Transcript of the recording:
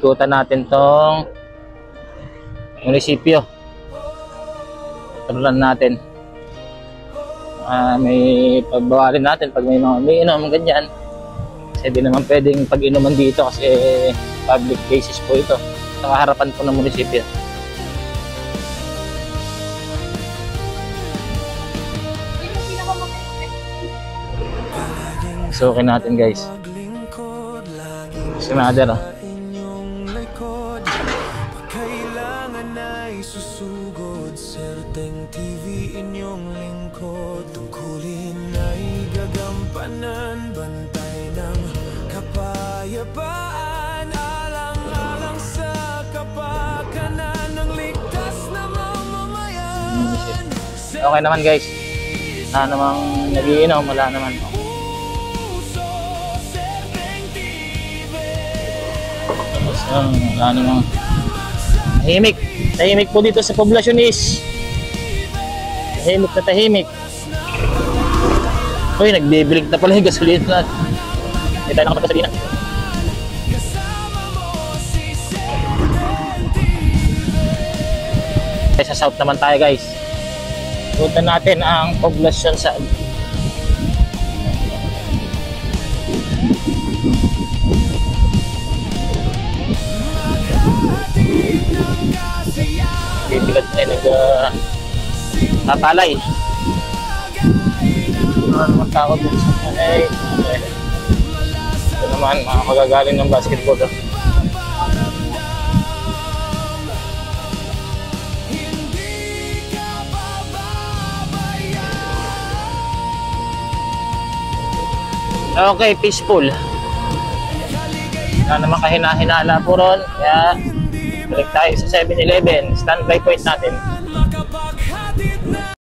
ikutan natin tong munisipyo. Turuan natin. May pagbawalin natin pag may mga umiinom, ganyan. Kasi di naman pwedeng pag-inuman dito kasi public places po ito. Sa harapan po ng munisipyo. Sukin natin guys. Sinadar oh. Kailangan ay susugod, Serteng TV inyong lingkod. Tungkulin ay gagampanan, bantay ng kapayapaan, alang-alang sa kapakanan ng ligtas na mamamayan. Okay naman guys. Wala namang nagiinom, wala naman. Wala namang tahimik. Tahimik po dito sa poblasyon is tahimik na tahimik. Uy, nagbibilig na pala yung gasolina. Hindi tayo nakapagkasalina. Sa south naman tayo guys. Punta natin ang poblasyon sa bibigat na nagpapalay. Wala naman takot dun sa kanay. Ito naman mga magagaling ng basketball. Okay, peaceful. Wala naman kahina-hinala po ron. Kaya balik tayo sa 7-Eleven. Standby point natin.